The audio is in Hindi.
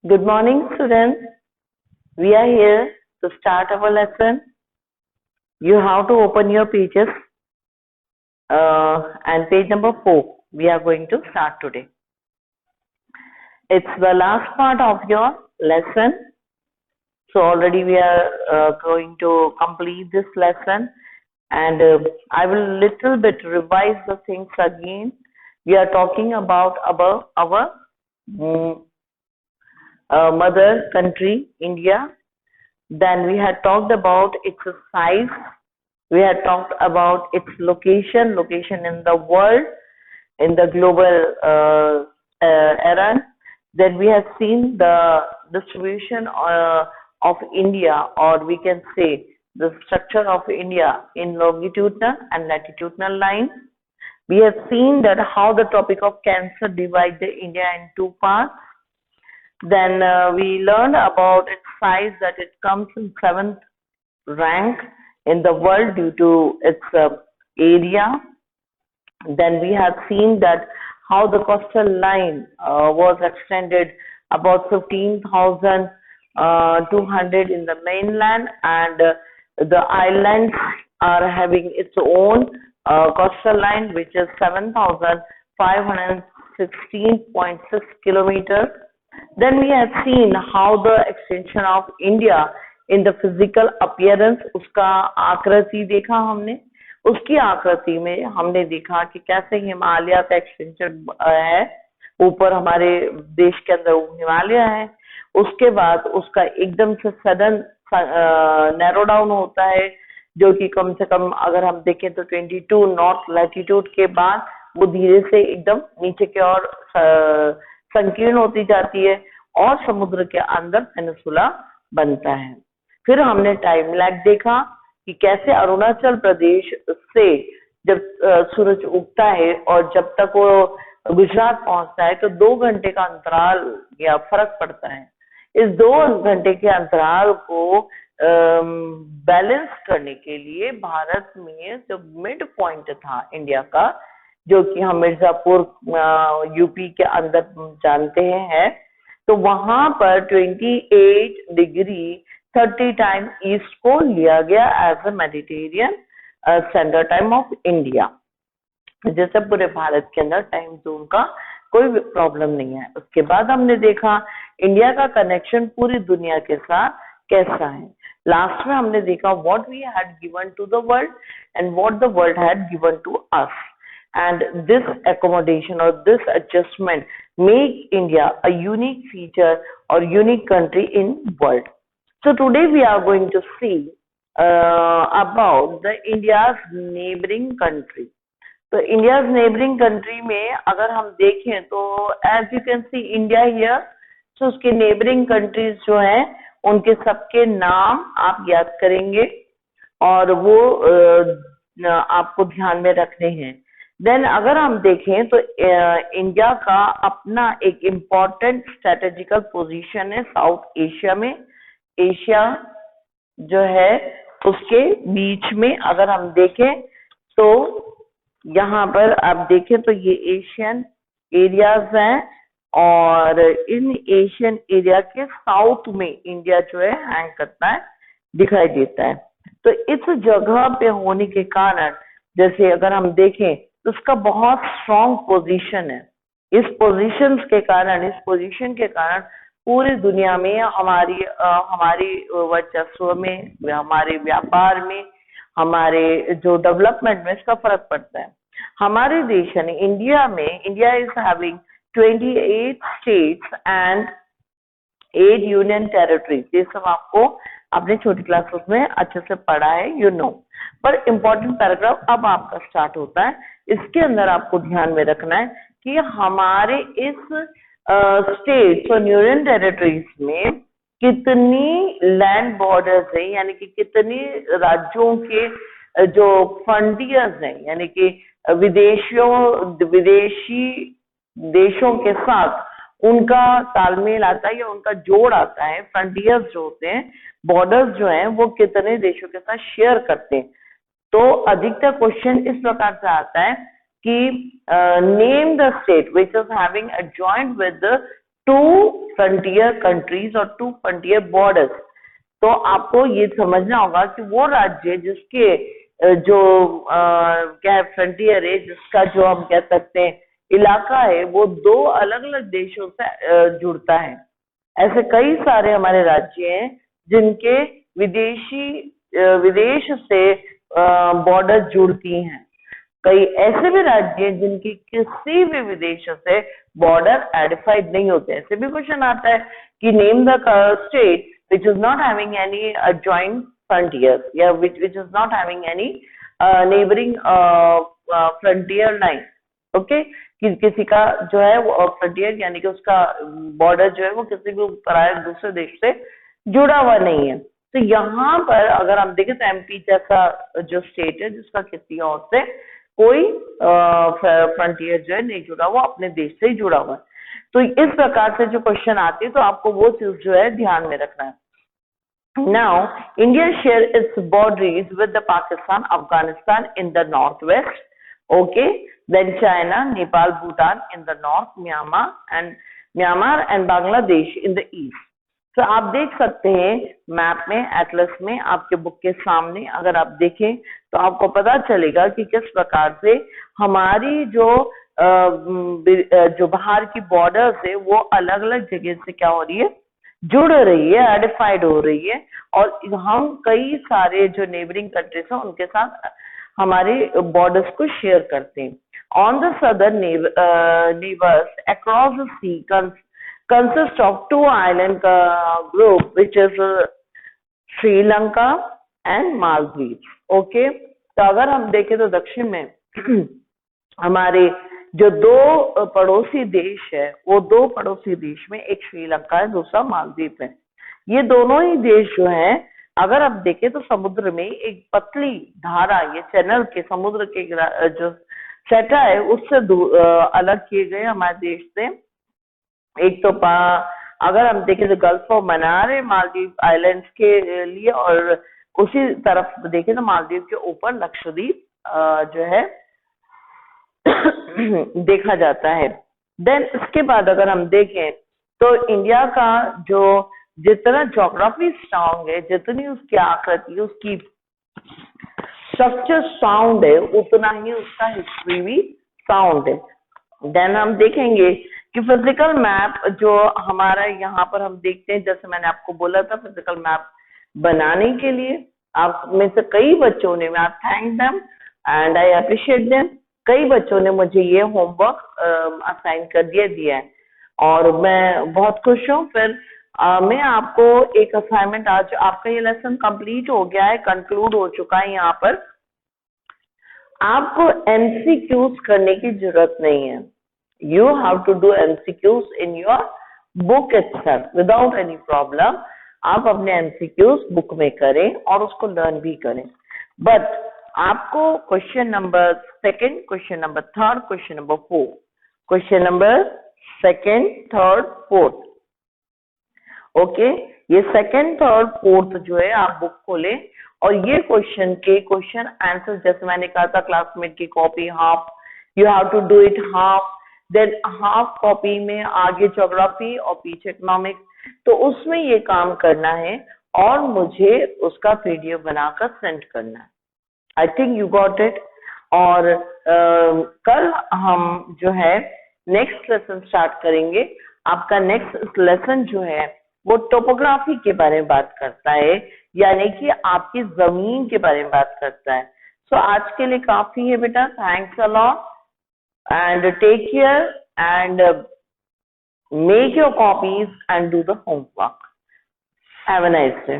Good morning, students. We are here to start our lesson. You have to open your pages and page number 4. We are going to start today. It's the last part of your lesson. So already we are going to complete this lesson, and I will little bit revise the things again. We are talking about our mother country, India. Then we had talked about its size. We had talked about its location in the world, in the global era. Then we have seen the distribution of India, or we can say the structure of India in longitudinal and latitudinal lines. We have seen that how the topic of cancer divides India in two parts. Then we learned about its size, that it comes in 7th rank in the world due to its area. Then we have seen that how the coastal line was extended about 15,200 in the mainland, and the islands are having its own coastal line, which is 7,516.6 kilometers. Then we have seen how the extension of India in the physical appearance, उसका आकृति देखा हमने. उसकी आकृति में हमने देखा कि कैसे हिमालय का एक्सटेंशन है, ऊपर हमारे देश के अंदर हिमालय है. उसके बाद उसका एकदम से सडन नैरो डाउन होता है, जो कि कम से कम अगर हम देखें तो 22 नॉर्थ लैटिट्यूड के बाद वो धीरे से एकदम नीचे की ओर संकीर्ण होती जाती है और समुद्र के अंदर पेनिनसुला बनता है. फिर हमने टाइम लैग देखा कि कैसे अरुणाचल प्रदेश से जब सूरज उगता है और जब तक वो गुजरात पहुंचता है तो 2 घंटे का अंतराल या फर्क पड़ता है. इस 2 घंटे के अंतराल को बैलेंस करने के लिए भारत में जो मिड पॉइंट था इंडिया का, जो कि हम मिर्जापुर यूपी के अंदर जानते हैं, तो वहां पर 28 डिग्री 30 टाइम ईस्ट को लिया गया as a Mediterranean standard time of India. जैसे पूरे भारत के अंदर टाइम जोन का कोई प्रॉब्लम नहीं है. उसके बाद हमने देखा इंडिया का कनेक्शन पूरी दुनिया के साथ कैसा है. लास्ट में हमने देखा what we had given to the world and what the world had given to us. And this accommodation or this adjustment make India a unique feature or unique country in world. So today we are going to see about the India's neighboring country. So India's neighboring country में अगर हम देखें तो as you can see India here, so उसके neighboring countries जो हैं उनके सबके नाम आप याद करेंगे और वो आपको ध्यान में रखने हैं. देन अगर हम देखें तो इंडिया का अपना एक इम्पोर्टेंट स्ट्रेटेजिकल पोजीशन है साउथ एशिया में. एशिया जो है उसके बीच में अगर हम देखें तो यहाँ पर आप देखें तो ये एशियन एरियाज हैं और इन एशियन एरिया के साउथ में इंडिया जो है हैंग करता है, दिखाई देता है. तो इस जगह पे होने के कारण जैसे अगर हम देखें तो उसका बहुत स्ट्रॉन्ग पोजीशन है. इस पोजीशन के कारण पूरी दुनिया में हमारी वर्चस्व में, हमारे व्यापार में, हमारे जो डेवलपमेंट में इसका फर्क पड़ता है. हमारे देश यानी इंडिया में, India is having 28 states and 8 union territories. ये सब आपको आपने छोटी क्लासेस में अच्छे से पढ़ा है, यू नो. पर इम्पोर्टेंट पैराग्राफ अब आपका स्टार्ट होता है. इसके अंदर आपको ध्यान में रखना है कि हमारे इस स्टेट्स और यूनियन टेरिटरीज में कितनी लैंड बॉर्डर्स हैं, यानी कि कितनी राज्यों के जो फ्रंटियर्स हैं, यानी कि विदेशी देशों के साथ उनका तालमेल आता है या उनका जोड़ आता है. फ्रंटियर्स जो होते हैं, बॉर्डर्स जो हैं, वो कितने देशों के साथ शेयर करते हैं. तो अधिकतर क्वेश्चन इस प्रकार से आता है कि name the state which is having a joint with two frontier countries और टू फ्रंटियर बॉर्डर्स। तो आपको ये समझना होगा कि वो राज्य जिसके जो क्या है फ्रंटियर है, जिसका जो हम कह सकते हैं इलाका है, वो दो अलग अलग देशों से जुड़ता है। ऐसे कई सारे हमारे राज्य हैं जिनके विदेश से बॉर्डर जुड़ती हैं। कई ऐसे भी राज्य हैं जिनकी किसी भी विदेश से बॉर्डर आइडेंटिफाइड नहीं होते। ऐसे भी क्वेश्चन आता है कि name the state which is not having any joint frontiers, yeah, which is not having any neighboring frontier line, okay, कि किसी का जो है वो फ्रंटियर यानी कि उसका बॉर्डर जो है वो किसी भी पराये दूसरे देश से जुड़ा हुआ नहीं है। तो यहाँ पर अगर हम देखें तो एमपी जैसा जो स्टेट है जिसका किसी और से कोई फ्रंटियर जो है नहीं जुड़ा हुआ, अपने देश से ही जुड़ा हुआ है। तो इस प्रकार से जो क्वेश्चन आती है तो आपको वो चीज जो है ध्यान में रखना है। Now, India shares its boundaries with the Pakistan, Afghanistan in the northwest, okay, then China, Nepal, Bhutan in the north, Myanmar and Bangladesh in the east. तो आप देख सकते हैं मैप में, एटलस में, आपके बुक के सामने अगर आप देखें तो आपको पता चलेगा कि किस प्रकार से हमारी जो बाहर की बॉर्डर्स है वो अलग अलग जगह से क्या हो रही है, जुड़ रही है, आइडेंटिफाइड हो रही है। और हम कई सारे जो नेबरिंग कंट्रीज हैं उनके साथ हमारे बॉर्डर्स को शेयर करते हैं। On the southern neighbours across the sea consist of two island group which is Sri Lanka and Maldives, okay। तो अगर हम देखें तो दक्षिण में हमारे जो दो पड़ोसी देश है, वो दो पड़ोसी देश में एक श्रीलंका है, दूसरा मालदीव है। ये दोनों ही देश जो हैं अगर आप देखें तो समुद्र में एक पतली धारा, ये चैनल के समुद्र के जो सतह है उससे अलग किए गए हमारे देश से। एक तो अगर हम देखें तो गल्फ ऑफ मन्नार है मालदीव आइलैंड्स के लिए, और उसी तरफ देखें तो मालदीव के ऊपर लक्षद्वीप जो है देखा जाता है। देन इसके बाद अगर हम देखें तो इंडिया का जो जितना ज्योग्राफी स्ट्रांग है, जितनी उसकी आकृति, उसकी स्ट्रक्चर साउंड है, उतना ही उसका हिस्ट्री भी साउंड है। देन हम देखेंगे कि फिजिकल मैप जो हमारा यहाँ पर हम देखते हैं, जैसे मैंने आपको बोला था फिजिकल मैप बनाने के लिए आप में से कई बच्चों ने, मैं thank them and I appreciate them, कई बच्चों ने मुझे ये होमवर्क असाइन कर दिया है और मैं बहुत खुश हूँ। फिर मैं आपको एक असाइनमेंट, आज आपका ये लेसन कंप्लीट हो गया है, कंक्लूड हो चुका है। यहाँ पर आपको एमसीक्यूज करने की जरूरत नहीं है। You have to do MCQs in your book itself without any problem. आप अपने MCQs बुक में करें और उसको लर्न भी करें, बट आपको question number second, question number third, question number fourth, question number second, third, fourth, okay, ये सेकंड, थर्ड, फोर्थ जो है आप बुक खोलें और ये क्वेश्चन आंसर, जैसे मैंने कहा था क्लासमेट की copy half, you have to do it half, then half copy में आगे ज्योग्राफी और पीछे इकोनॉमिक्स, तो उसमें ये काम करना है और मुझे उसका पीडीएफ बनाकर सेंड करना है। I think you got it. और कल हम जो है नेक्स्ट लेसन स्टार्ट करेंगे। आपका नेक्स्ट लेसन जो है वो टोपोग्राफी के बारे में बात करता है, यानी कि आपकी जमीन के बारे में बात करता है। सो आज के लिए काफी है बेटा, thanks a lot and take care and make your copies and do the homework. Have a nice day.